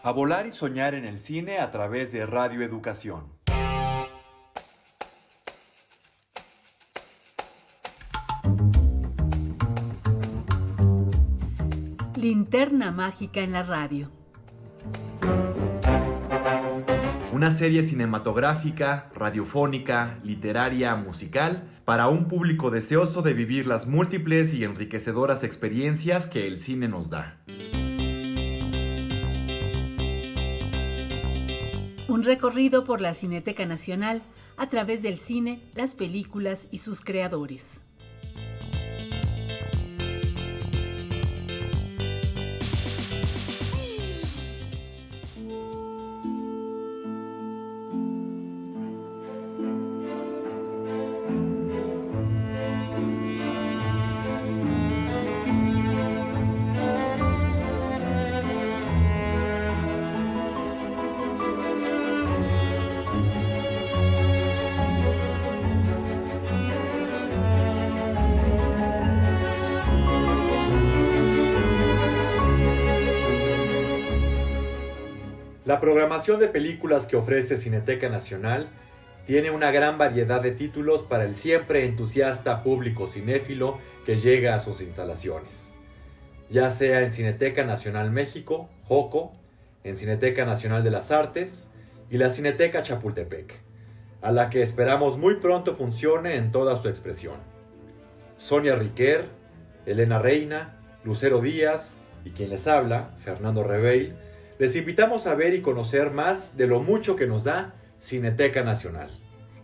A volar y soñar en el cine a través de Radio Educación. Linterna mágica en la radio. Una serie cinematográfica, radiofónica, literaria, musical, para un público deseoso de vivir las múltiples y enriquecedoras experiencias que el cine nos da. Un recorrido por la Cineteca Nacional a través del cine, las películas y sus creadores. La programación de películas que ofrece Cineteca Nacional tiene una gran variedad de títulos para el siempre entusiasta público cinéfilo que llega a sus instalaciones. Ya sea en Cineteca Nacional México, JOCO, en Cineteca Nacional de las Artes y la Cineteca Chapultepec, a la que esperamos muy pronto funcione en toda su expresión. Sonia Riquer, Elena Reina, Lucero Díaz y quien les habla, Fernando Reveil, les invitamos a ver y conocer más de lo mucho que nos da Cineteca Nacional.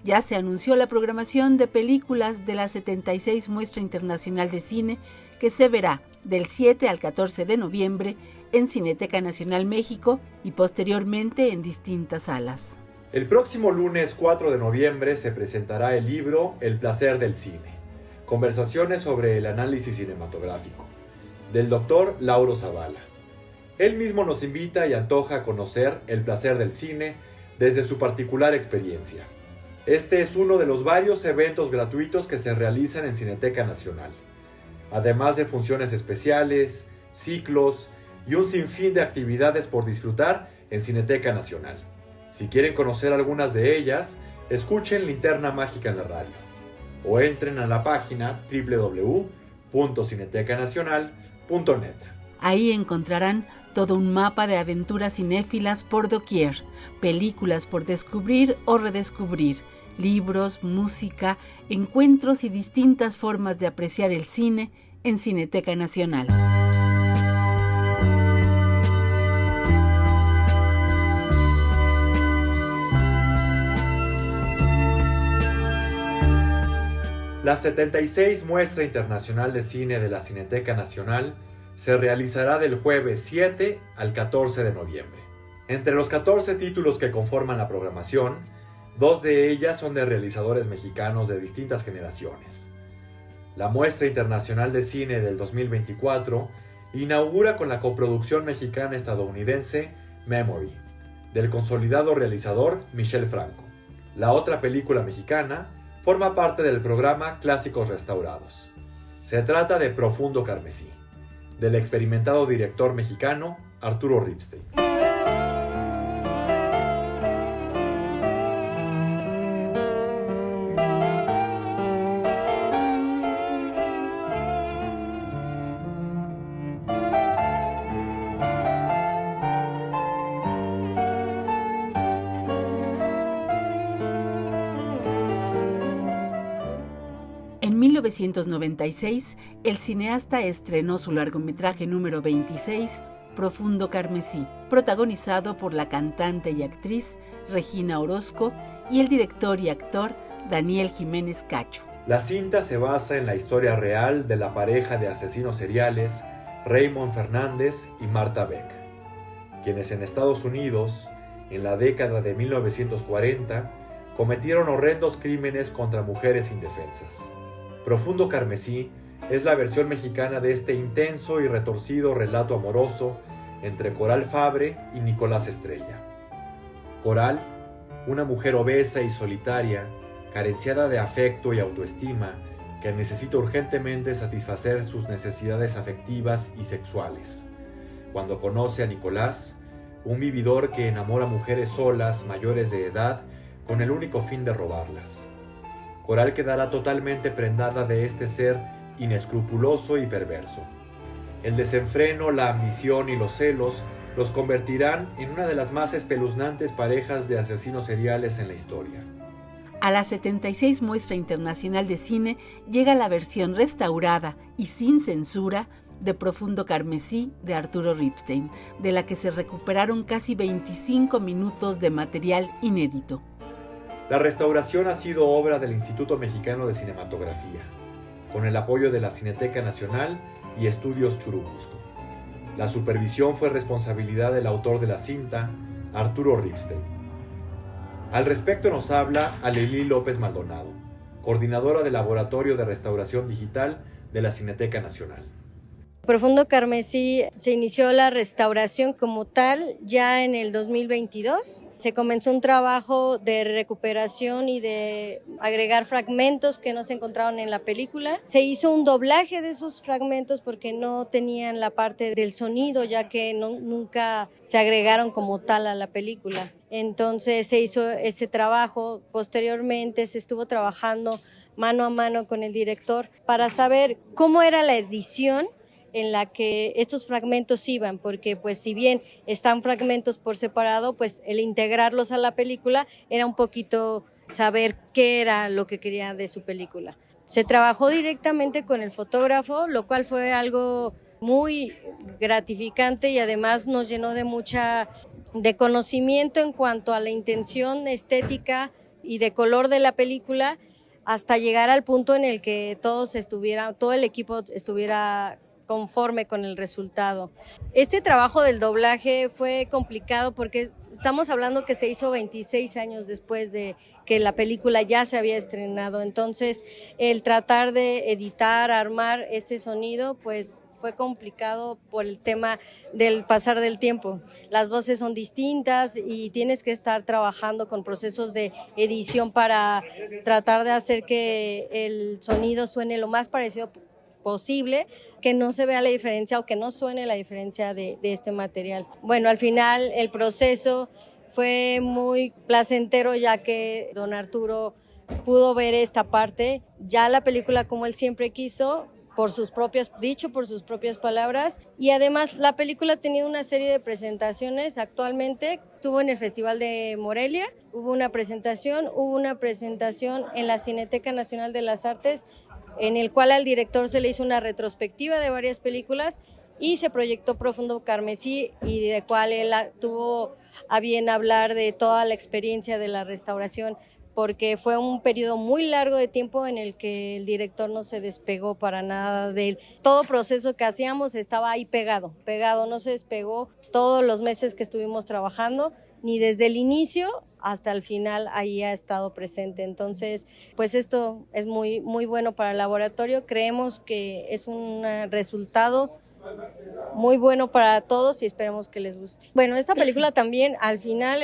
Ya se anunció la programación de películas de la 76 Muestra Internacional de Cine, que se verá del 7 al 14 de noviembre en Cineteca Nacional México y posteriormente en distintas salas. El próximo lunes 4 de noviembre se presentará el libro El placer del cine, conversaciones sobre el análisis cinematográfico, del doctor Lauro Zavala. Él mismo nos invita y antoja a conocer el placer del cine desde su particular experiencia. Este es uno de los varios eventos gratuitos que se realizan en Cineteca Nacional, además de funciones especiales, ciclos y un sinfín de actividades por disfrutar en Cineteca Nacional. Si quieren conocer algunas de ellas, escuchen Linterna Mágica en la radio o entren a la página www.cinetecanacional.net. Ahí encontrarán todo un mapa de aventuras cinéfilas por doquier, películas por descubrir o redescubrir, libros, música, encuentros y distintas formas de apreciar el cine en Cineteca Nacional. La 76 Muestra Internacional de Cine de la Cineteca Nacional se realizará del jueves 7 al 14 de noviembre. Entre los 14 títulos que conforman la programación, 2 de ellas son de realizadores mexicanos de distintas generaciones. La Muestra Internacional de Cine del 2024 inaugura con la coproducción mexicana-estadounidense Memory, del consolidado realizador Michel Franco. La otra película mexicana forma parte del programa Clásicos Restaurados. Se trata de Profundo Carmesí, del experimentado director mexicano Arturo Ripstein. En 1996, el cineasta estrenó su largometraje número 26, Profundo Carmesí, protagonizado por la cantante y actriz Regina Orozco y el director y actor Daniel Jiménez Cacho. La cinta se basa en la historia real de la pareja de asesinos seriales Raymond Fernández y Marta Beck, quienes en Estados Unidos, en la década de 1940, cometieron horrendos crímenes contra mujeres indefensas. Profundo Carmesí es la versión mexicana de este intenso y retorcido relato amoroso entre Coral Fabre y Nicolás Estrella. Coral, una mujer obesa y solitaria, carenciada de afecto y autoestima, que necesita urgentemente satisfacer sus necesidades afectivas y sexuales. Cuando conoce a Nicolás, un vividor que enamora mujeres solas, mayores de edad, con el único fin de robarlas. Coral quedará totalmente prendada de este ser inescrupuloso y perverso. El desenfreno, la ambición y los celos los convertirán en una de las más espeluznantes parejas de asesinos seriales en la historia. A la 76 Muestra Internacional de Cine llega la versión restaurada y sin censura de Profundo Carmesí de Arturo Ripstein, de la que se recuperaron casi 25 minutos de material inédito. La restauración ha sido obra del Instituto Mexicano de Cinematografía, con el apoyo de la Cineteca Nacional y Estudios Churubusco. La supervisión fue responsabilidad del autor de la cinta, Arturo Ripstein. Al respecto nos habla Alelí López Maldonado, coordinadora del Laboratorio de Restauración Digital de la Cineteca Nacional. Profundo Carmesí se inició la restauración como tal ya en el 2022. Se comenzó un trabajo de recuperación y de agregar fragmentos que no se encontraron en la película. Se hizo un doblaje de esos fragmentos porque no tenían la parte del sonido, ya que nunca se agregaron como tal a la película. Entonces se hizo ese trabajo. Posteriormente se estuvo trabajando mano a mano con el director para saber cómo era la edición en la que estos fragmentos iban, porque pues si bien están fragmentos por separado, pues el integrarlos a la película era un poquito saber qué era lo que quería de su película. Se trabajó directamente con el fotógrafo, lo cual fue algo muy gratificante y además nos llenó de conocimiento en cuanto a la intención estética y de color de la película, hasta llegar al punto en el que todo el equipo estuviera conforme con el resultado. Este trabajo del doblaje fue complicado porque estamos hablando que se hizo 26 años después de que la película ya se había estrenado, entonces el tratar de editar, armar ese sonido, pues fue complicado por el tema del pasar del tiempo. Las voces son distintas y tienes que estar trabajando con procesos de edición para tratar de hacer que el sonido suene lo más parecido posible, que no se vea la diferencia o que no suene la diferencia de este material. Bueno, al final el proceso fue muy placentero, ya que don Arturo pudo ver esta parte, ya la película como él siempre quiso, por sus propias palabras, y además la película ha tenido una serie de presentaciones. Actualmente estuvo en el Festival de Morelia, hubo una presentación en la Cineteca Nacional de las Artes, en el cual al director se le hizo una retrospectiva de varias películas y se proyectó Profundo Carmesí, y de cual él tuvo a bien hablar de toda la experiencia de la restauración, porque fue un periodo muy largo de tiempo en el que el director no se despegó para nada de él. Todo proceso que hacíamos estaba ahí pegado, no se despegó todos los meses que estuvimos trabajando, ni desde el inicio hasta el final ahí ha estado presente. Entonces, pues esto es muy, muy bueno para el laboratorio. Creemos que es un resultado muy bueno para todos y esperemos que les guste. Bueno, esta película también al final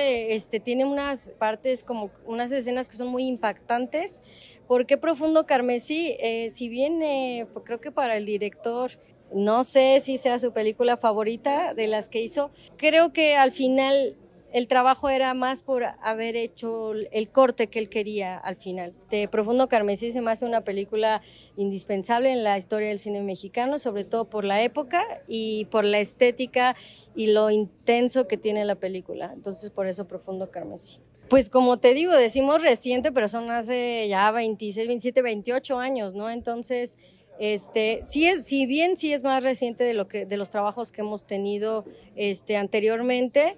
tiene unas partes, como unas escenas que son muy impactantes. ¿Por qué Profundo Carmesí? Si bien creo que para el director, no sé si sea su película favorita de las que hizo, creo que al final el trabajo era más por haber hecho el corte que él quería al final. De Profundo Carmesí se me hace una película indispensable en la historia del cine mexicano, sobre todo por la época y por la estética y lo intenso que tiene la película. Entonces, por eso Profundo Carmesí. Pues como te digo, decimos reciente, pero son hace ya 26, 27, 28 años, ¿no? Entonces, si bien es más reciente de los trabajos que hemos tenido anteriormente,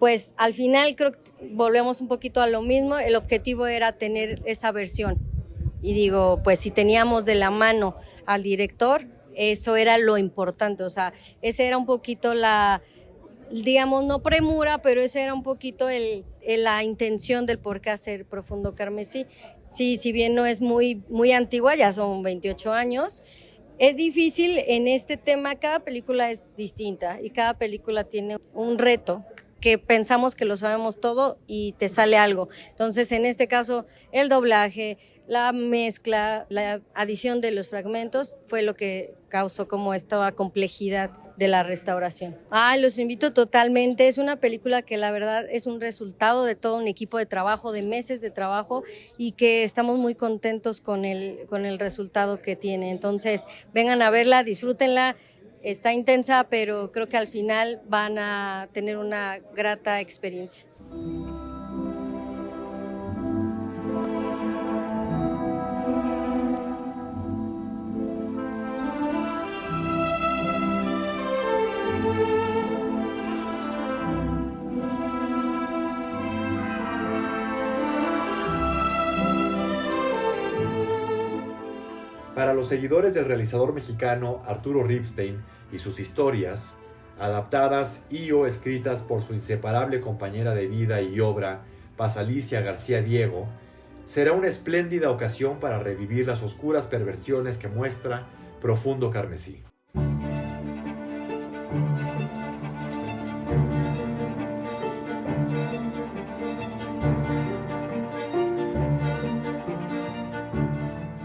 pues al final creo que volvemos un poquito a lo mismo. El objetivo era tener esa versión y digo, pues si teníamos de la mano al director, eso era lo importante, o sea, ese era un poquito digamos, no premura, pero ese era un poquito la intención del por qué hacer Profundo Carmesí. Sí, si bien no es muy, muy antigua, ya son 28 años, es difícil en este tema. Cada película es distinta y cada película tiene un reto, que pensamos que lo sabemos todo y te sale algo. Entonces, en este caso, el doblaje, la mezcla, la adición de los fragmentos fue lo que causó como esta complejidad de la restauración. Los invito totalmente, es una película que la verdad es un resultado de todo un equipo de trabajo, de meses de trabajo, y que estamos muy contentos con el resultado que tiene. Entonces, vengan a verla, disfrútenla, está intensa, pero creo que al final van a tener una grata experiencia. Para los seguidores del realizador mexicano Arturo Ripstein y sus historias, adaptadas y o escritas por su inseparable compañera de vida y obra, Paz Alicia García Diego, será una espléndida ocasión para revivir las oscuras perversiones que muestra Profundo Carmesí.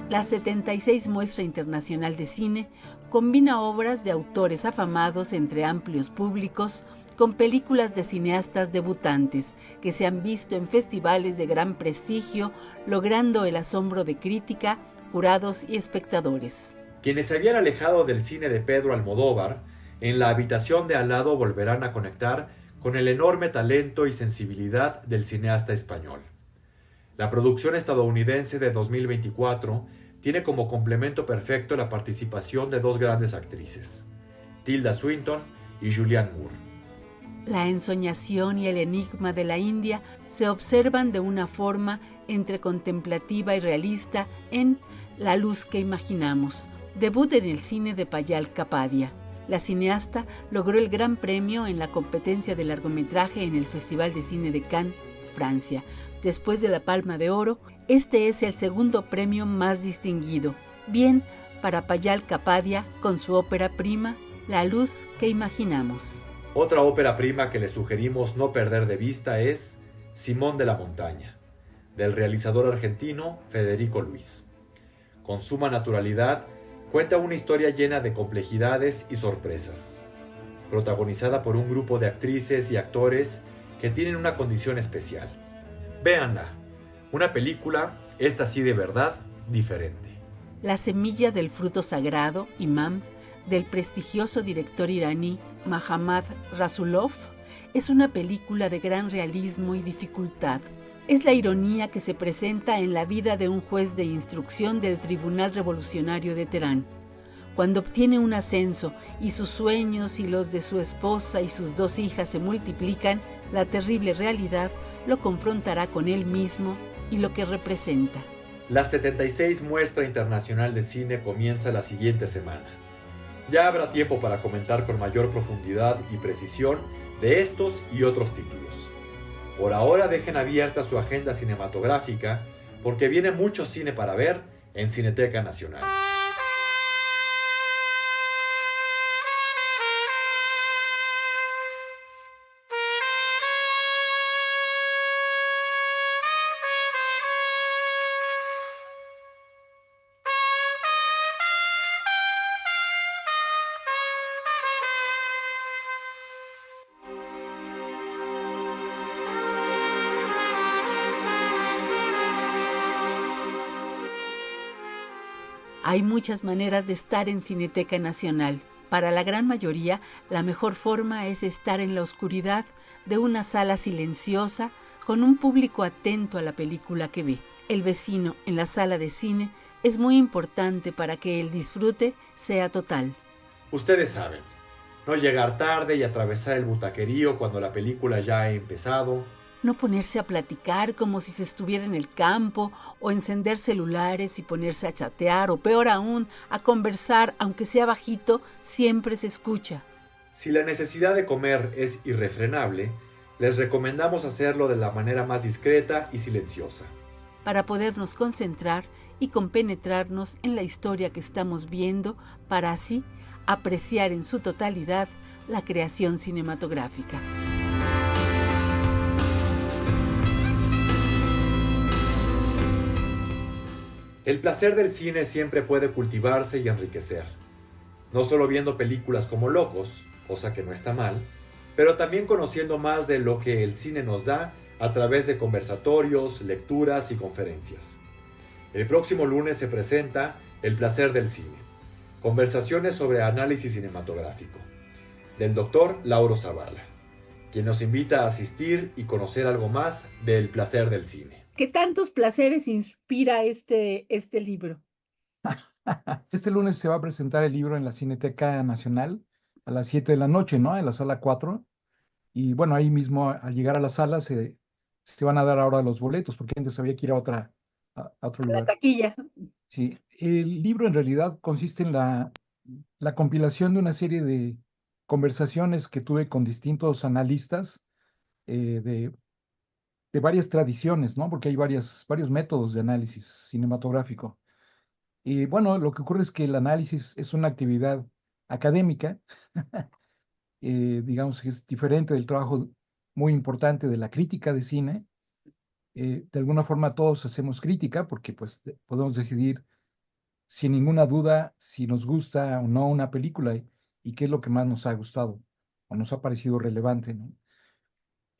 La 76 Muestra Internacional de Cine combina obras de autores afamados entre amplios públicos con películas de cineastas debutantes que se han visto en festivales de gran prestigio, logrando el asombro de crítica, jurados y espectadores. Quienes se habían alejado del cine de Pedro Almodóvar, en La habitación de al lado volverán a conectar con el enorme talento y sensibilidad del cineasta español. La producción estadounidense de 2024 tiene como complemento perfecto la participación de dos grandes actrices, Tilda Swinton y Julianne Moore. La ensoñación y el enigma de la India se observan de una forma entre contemplativa y realista en La luz que imaginamos, debut en el cine de Payal Kapadia. La cineasta logró el gran premio en la competencia de largometraje en el Festival de Cine de Cannes, Francia. Después de la Palma de Oro, este es el segundo premio más distinguido. Bien para Payal Kapadia con su ópera prima, La luz que imaginamos. Otra ópera prima que le sugerimos no perder de vista es Simón de la Montaña, del realizador argentino Federico Luis. Con suma naturalidad, cuenta una historia llena de complejidades y sorpresas, protagonizada por un grupo de actrices y actores que tienen una condición especial. Véanla, una película, esta sí de verdad, diferente. La semilla del fruto sagrado, Imam, del prestigioso director iraní Mahamad Rasulov, es una película de gran realismo y dificultad. Es la ironía que se presenta en la vida de un juez de instrucción del Tribunal Revolucionario de Teherán. Cuando obtiene un ascenso y sus sueños y los de su esposa y sus dos hijas se multiplican, la terrible realidad lo confrontará con él mismo y lo que representa. La 76 Muestra Internacional de Cine comienza la siguiente semana. Ya habrá tiempo para comentar con mayor profundidad y precisión de estos y otros títulos. Por ahora dejen abierta su agenda cinematográfica porque viene mucho cine para ver en Cineteca Nacional. Hay muchas maneras de estar en Cineteca Nacional. Para la gran mayoría, la mejor forma es estar en la oscuridad de una sala silenciosa con un público atento a la película que ve. El vecino en la sala de cine es muy importante para que el disfrute sea total. Ustedes saben, no llegar tarde y atravesar el butaquerío cuando la película ya ha empezado. No ponerse a platicar como si se estuviera en el campo, o encender celulares y ponerse a chatear, o peor aún, a conversar, aunque sea bajito, siempre se escucha. Si la necesidad de comer es irrefrenable, les recomendamos hacerlo de la manera más discreta y silenciosa. Para podernos concentrar y compenetrarnos en la historia que estamos viendo, para así apreciar en su totalidad la creación cinematográfica. El placer del cine siempre puede cultivarse y enriquecer, no solo viendo películas como locos, cosa que no está mal, pero también conociendo más de lo que el cine nos da a través de conversatorios, lecturas y conferencias. El próximo lunes se presenta El placer del cine, conversaciones sobre análisis cinematográfico, del doctor Lauro Zavala, quien nos invita a asistir y conocer algo más del placer del cine. ¿Qué tantos placeres inspira este libro? Este lunes se va a presentar el libro en la Cineteca Nacional a las 7 de la noche, ¿no? En la sala 4. Y bueno, ahí mismo al llegar a la sala se van a dar ahora los boletos, porque antes había que ir a otro La lugar. taquilla. Sí, el libro en realidad consiste en la compilación de una serie de conversaciones que tuve con distintos analistas de varias tradiciones, ¿no? Porque hay varios métodos de análisis cinematográfico. Y bueno, lo que ocurre es que el análisis es una actividad académica, digamos que es diferente del trabajo muy importante de la crítica de cine. De alguna forma todos hacemos crítica porque pues podemos decidir sin ninguna duda si nos gusta o no una película y qué es lo que más nos ha gustado o nos ha parecido relevante, ¿no?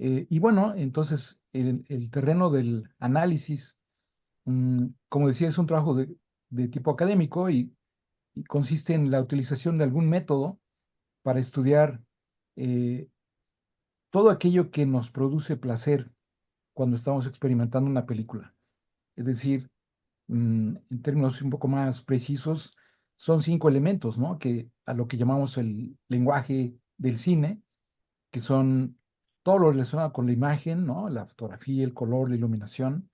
Y bueno, entonces el terreno del análisis, como decía, es un trabajo de tipo académico y consiste en la utilización de algún método para estudiar eh, todo aquello que nos produce placer cuando estamos experimentando una película. Es decir, en términos un poco más precisos, son 5 elementos, ¿no? Que a lo que llamamos el lenguaje del cine, que son todo lo relacionado con la imagen, ¿no? La fotografía, el color, la iluminación.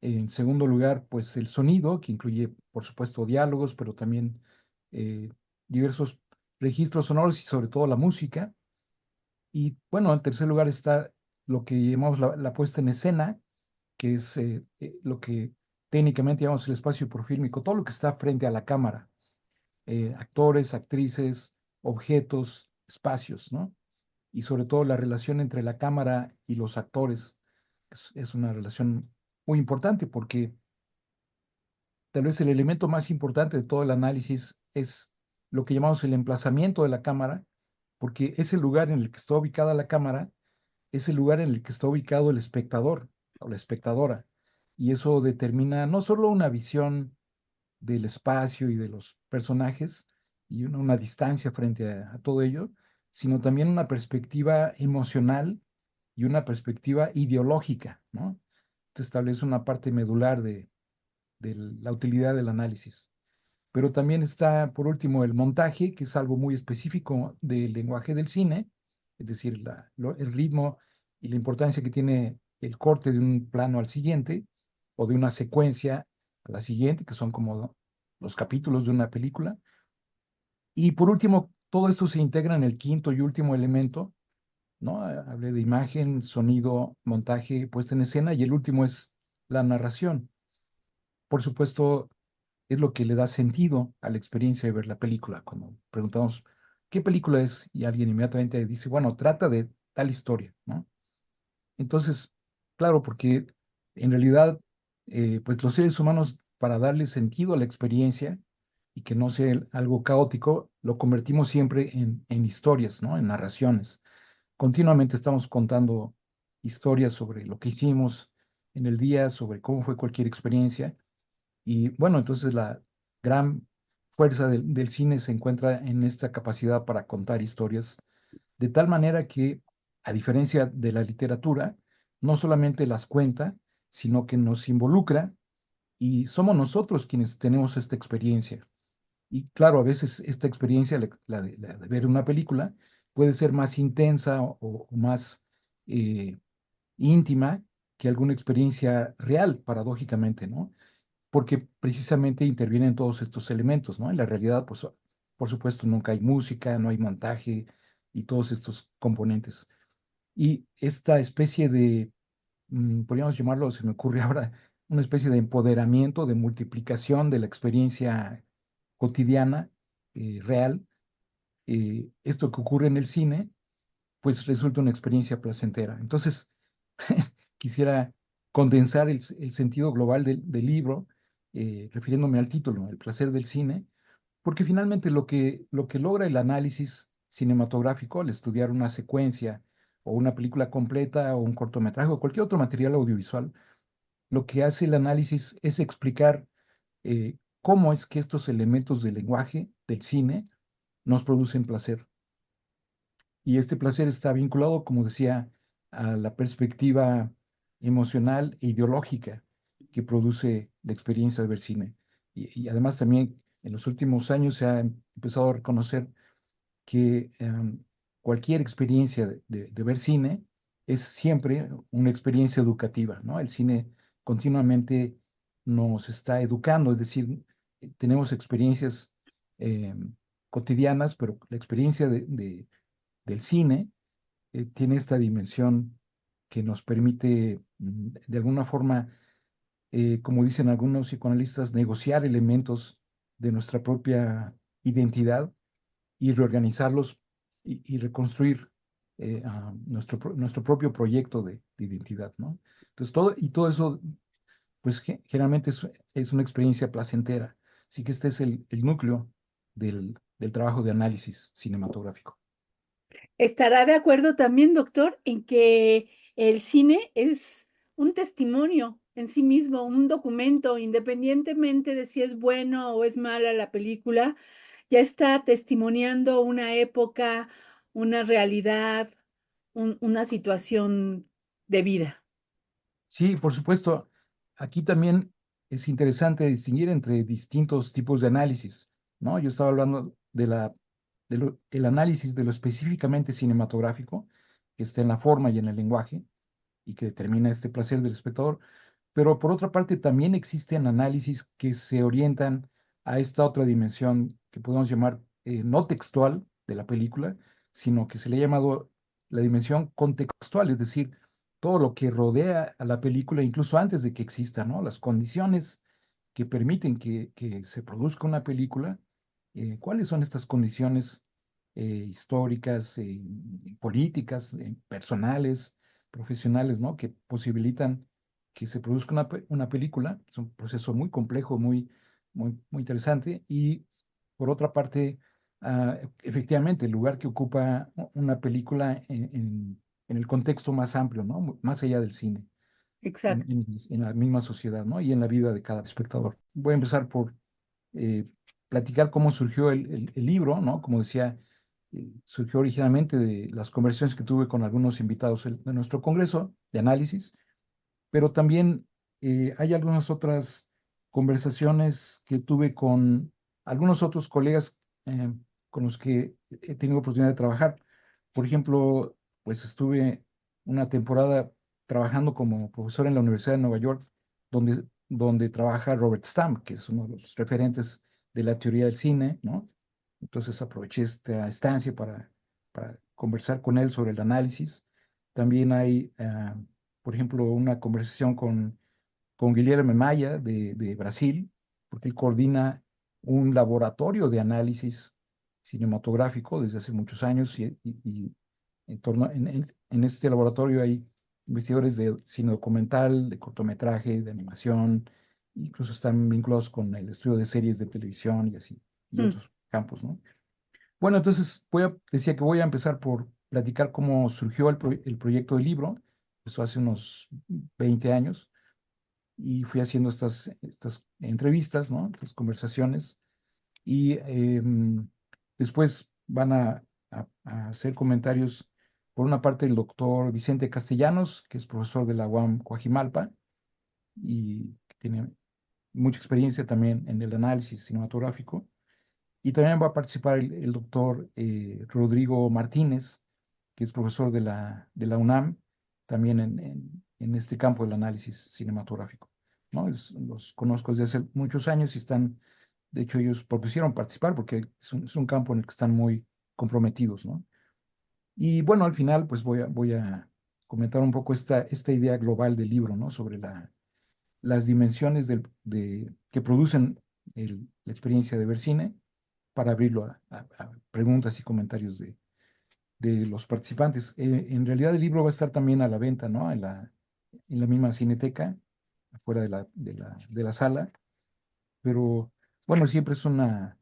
En segundo lugar, pues el sonido, que incluye, por supuesto, diálogos, pero también eh, diversos registros sonoros y sobre todo la música. Y bueno, en tercer lugar está lo que llamamos la puesta en escena, que es lo que técnicamente llamamos el espacio profílmico, todo lo que está frente a la cámara, actores, actrices, objetos, espacios, ¿no? Y sobre todo la relación entre la cámara y los actores es una relación muy importante porque tal vez el elemento más importante de todo el análisis es lo que llamamos el emplazamiento de la cámara, porque es el lugar en el que está ubicada la cámara, es el lugar en el que está ubicado el espectador o la espectadora. Y eso determina no solo una visión del espacio y de los personajes y una distancia frente a todo ello, sino también una perspectiva emocional y una perspectiva ideológica, ¿no? Esto establece una parte medular de la utilidad del análisis. Pero también está, por último, el montaje, que es algo muy específico del lenguaje del cine, es decir, el ritmo y la importancia que tiene el corte de un plano al siguiente o de una secuencia a la siguiente, que son como los capítulos de una película. Y por último, todo esto se integra en el quinto y último elemento, ¿no? Hablé de imagen, sonido, montaje, puesta en escena, y el último es la narración. Por supuesto, es lo que le da sentido a la experiencia de ver la película. Cuando preguntamos qué película es y alguien inmediatamente dice, bueno, trata de tal historia, ¿no? Entonces, claro, porque en realidad, pues los seres humanos, para darle sentido a la experiencia y que no sea algo caótico, lo convertimos siempre en historias, ¿no? En narraciones. Continuamente estamos contando historias sobre lo que hicimos en el día, sobre cómo fue cualquier experiencia. Y bueno, entonces la gran fuerza del cine se encuentra en esta capacidad para contar historias, de tal manera que, a diferencia de la literatura, no solamente las cuenta, sino que nos involucra y somos nosotros quienes tenemos esta experiencia. Y claro, a veces esta experiencia, la de ver una película, puede ser más intensa o más eh, íntima que alguna experiencia real, paradójicamente, ¿no? Porque precisamente intervienen todos estos elementos, ¿no? En la realidad, pues, por supuesto, nunca hay música, no hay montaje y todos estos componentes. Y esta especie de, podríamos llamarlo, se me ocurre ahora, una especie de empoderamiento, de multiplicación de la experiencia cotidiana, real, esto que ocurre en el cine, pues resulta una experiencia placentera. Entonces, quisiera condensar el sentido global del libro refiriéndome al título, El placer del cine, porque finalmente lo que logra el análisis cinematográfico al estudiar una secuencia o una película completa o un cortometraje o cualquier otro material audiovisual, lo que hace el análisis es explicar cómo es que estos elementos del lenguaje del cine nos producen placer. Y este placer está vinculado, como decía, a la perspectiva emocional e ideológica que produce la experiencia de ver cine. Y además también en los últimos años se ha empezado a reconocer que cualquier experiencia de ver cine es siempre una experiencia educativa, ¿no? El cine continuamente nos está educando, es decir, tenemos experiencias eh, cotidianas, pero la experiencia del cine tiene esta dimensión que nos permite, de alguna forma, como dicen algunos psicoanalistas, negociar elementos de nuestra propia identidad y reorganizarlos y reconstruir nuestro propio proyecto de identidad, ¿no? Entonces, todo eso, pues generalmente es una experiencia placentera. Así que este es el núcleo del trabajo de análisis cinematográfico. ¿Estará de acuerdo también, doctor, en que el cine es un testimonio en sí mismo, un documento, independientemente de si es bueno o es mala la película, ya está testimoniando una época, una realidad, una situación de vida? Sí, por supuesto. Aquí también es interesante distinguir entre distintos tipos de análisis, ¿no? Yo estaba hablando el análisis de lo específicamente cinematográfico, que está en la forma y en el lenguaje, y que determina este placer del espectador. Pero por otra parte, también existen análisis que se orientan a esta otra dimensión que podemos llamar no textual de la película, sino que se le ha llamado la dimensión contextual, es decir, todo lo que rodea a la película, incluso antes de que exista, ¿no? Las condiciones que permiten que se produzca una película, ¿cuáles son estas condiciones históricas, políticas, personales, profesionales, ¿no? Que posibilitan que se produzca una película? Es un proceso muy complejo, muy interesante. Y por otra parte, efectivamente, el lugar que ocupa una película en el contexto más amplio, ¿no? Más allá del cine, Exacto. en la misma sociedad, ¿no? Y en la vida de cada espectador. Voy a empezar por eh, platicar cómo surgió el libro, ¿no? Como decía, surgió originalmente de las conversaciones que tuve con algunos invitados de nuestro congreso de análisis, pero también hay algunas otras conversaciones que tuve con algunos otros colegas con los que he tenido oportunidad de trabajar. Por ejemplo, pues estuve una temporada trabajando como profesor en la Universidad de Nueva York, donde trabaja Robert Stamp, que es uno de los referentes de la teoría del cine, ¿no? Entonces aproveché esta estancia para conversar con él sobre el análisis. También hay por ejemplo, una conversación con Guilherme Maia de Brasil, porque él coordina un laboratorio de análisis cinematográfico desde hace muchos años y en este laboratorio hay investigadores de cine documental, de cortometraje, de animación, incluso están vinculados con el estudio de series de televisión y así, y Mm. otros campos, ¿no? Bueno, entonces decía que voy a empezar por platicar cómo surgió el proyecto del libro. Eso hace unos 20 años y fui haciendo estas entrevistas, ¿no? Estas conversaciones y después van a hacer comentarios por una parte el doctor Vicente Castellanos, que es profesor de la UAM Coajimalpa y que tiene mucha experiencia también en el análisis cinematográfico. Y también va a participar el doctor Rodrigo Martínez, que es profesor de la UNAM, también en este campo del análisis cinematográfico, ¿no? Los conozco desde hace muchos años y de hecho ellos propusieron participar porque es un campo en el que están muy comprometidos, ¿no? Y bueno, al final pues voy a comentar un poco esta idea global del libro, ¿no? Sobre las dimensiones que producen la experiencia de ver cine para abrirlo a preguntas y comentarios de los participantes. En realidad el libro va a estar también a la venta, ¿no? En la misma Cineteca, afuera de la sala. pero bueno, siempre es una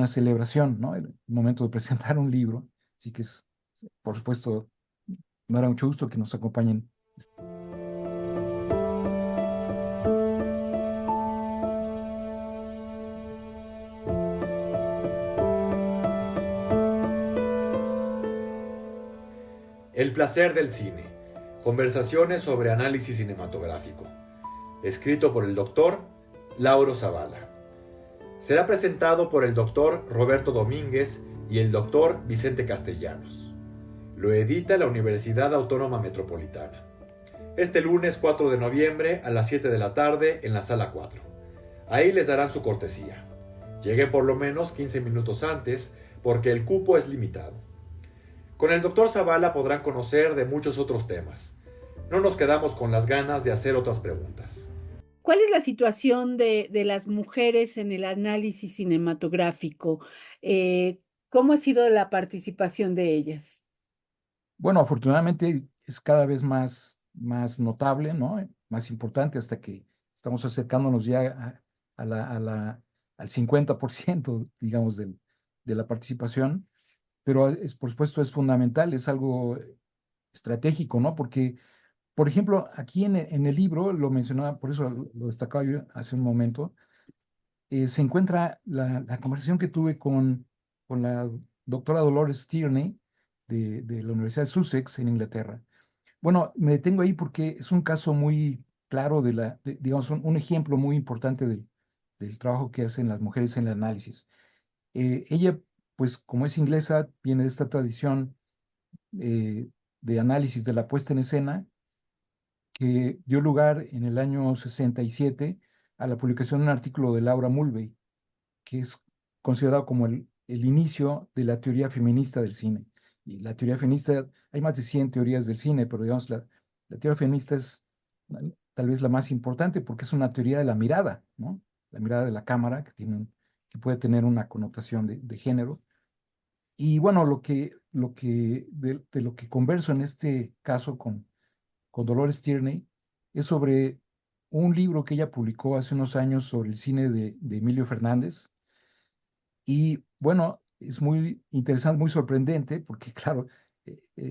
celebración, ¿no? El momento de presentar un libro, así que es, por supuesto, me dará mucho gusto que nos acompañen. El placer del cine. Conversaciones sobre análisis cinematográfico. Escrito por el doctor Lauro Zavala. Será presentado por el doctor Roberto Domínguez y el doctor Vicente Castellanos. Lo edita la Universidad Autónoma Metropolitana. Este lunes 4 de noviembre a las 7 de la tarde en la sala 4. Ahí les darán su cortesía. Lleguen por lo menos 15 minutos antes porque el cupo es limitado. Con el doctor Zavala podrán conocer de muchos otros temas. No nos quedamos con las ganas de hacer otras preguntas. ¿Cuál es la situación de las mujeres en el análisis cinematográfico? ¿Cómo ha sido la participación de ellas? Bueno, afortunadamente es cada vez más notable, ¿no? Más importante hasta que estamos acercándonos ya al 50%, digamos, de la participación, pero por supuesto es fundamental, es algo estratégico, ¿no? Porque, por ejemplo, aquí en el libro, lo mencionaba, por eso lo destacaba yo hace un momento, se encuentra la conversación que tuve con la doctora Dolores Tierney de la Universidad de Sussex en Inglaterra. Bueno, me detengo ahí porque es un caso muy claro digamos, un ejemplo muy importante del trabajo que hacen las mujeres en el análisis. Ella, pues como es inglesa, viene de esta tradición de análisis de la puesta en escena que dio lugar en el año 67 a la publicación de un artículo de Laura Mulvey, que es considerado como el inicio de la teoría feminista del cine. Y la teoría feminista, hay más de 100 teorías del cine, pero digamos, la teoría feminista es tal vez la más importante porque es una teoría de la mirada, ¿no? La mirada de la cámara, que puede tener una connotación de género. Y bueno, de lo que converso en este caso con Dolores Tierney es sobre un libro que ella publicó hace unos años sobre el cine de Emilio Fernández. Y bueno, es muy interesante, muy sorprendente, porque claro,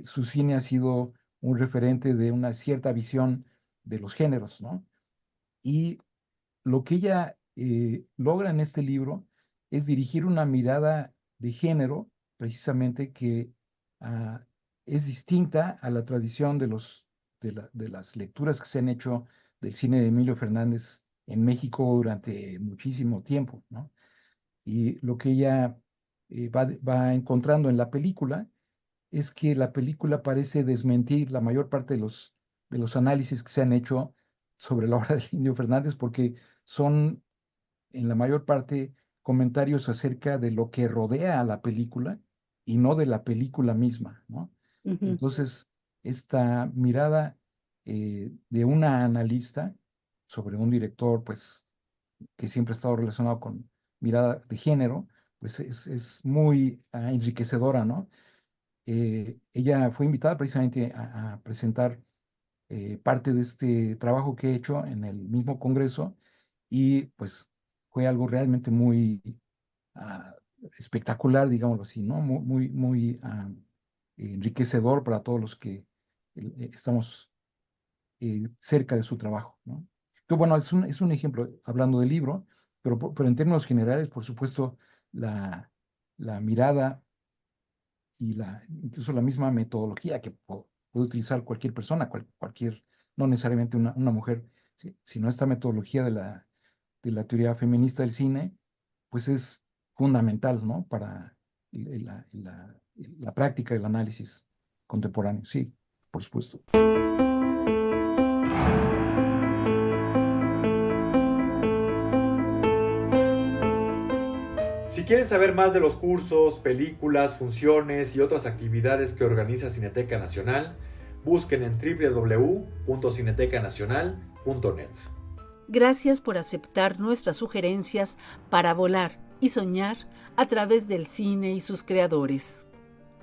su cine ha sido un referente de una cierta visión de los géneros, ¿no? Y lo que ella logra en este libro es dirigir una mirada de género, precisamente que ah, es distinta a la tradición de las lecturas que se han hecho del cine de Emilio Fernández en México durante muchísimo tiempo, ¿no? Y lo que ella va encontrando en la película es que la película parece desmentir la mayor parte de los análisis que se han hecho sobre la obra del Indio Fernández, porque son en la mayor parte comentarios acerca de lo que rodea a la película y no de la película misma, ¿no? Ujú. Entonces, esta mirada de una analista sobre un director, pues, que siempre ha estado relacionado con mirada de género, pues es muy enriquecedora, ¿no? Ella fue invitada precisamente a presentar parte de este trabajo que he hecho en el mismo congreso y pues fue algo realmente muy ah, espectacular, digámoslo así, ¿no? Muy enriquecedor para todos los que estamos cerca de su trabajo, ¿no? Entonces, bueno, es un ejemplo, hablando del libro, pero en términos generales, por supuesto, la mirada y incluso la misma metodología que puede utilizar cualquier persona, no necesariamente una mujer, sino esta metodología de la teoría feminista del cine, pues es fundamental, ¿no? Para la práctica del análisis contemporáneo, sí, por supuesto. Si quieren saber más de los cursos, películas, funciones y otras actividades que organiza Cineteca Nacional, busquen en www.cinetecanacional.net. Gracias por aceptar nuestras sugerencias para volar y soñar a través del cine y sus creadores.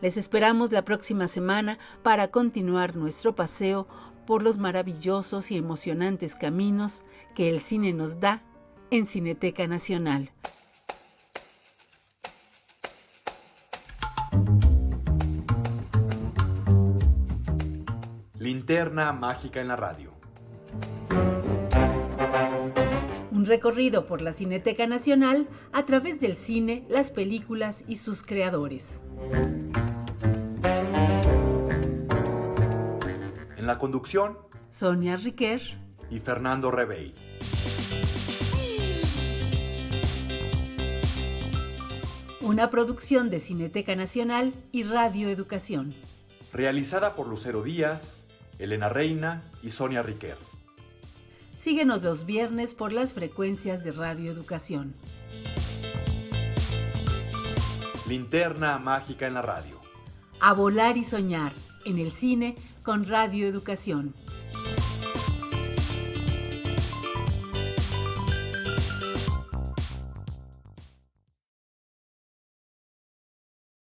Les esperamos la próxima semana para continuar nuestro paseo por los maravillosos y emocionantes caminos que el cine nos da en Cineteca Nacional. Linterna mágica en la radio. Un recorrido por la Cineteca Nacional a través del cine, las películas y sus creadores. En la conducción, Sonia Riquer y Fernando Rebey. Una producción de Cineteca Nacional y Radio Educación. Realizada por Lucero Díaz, Elena Reina y Sonia Riquer. Síguenos los viernes por las frecuencias de Radio Educación. Linterna mágica en la radio. A volar y soñar en el cine con Radio Educación.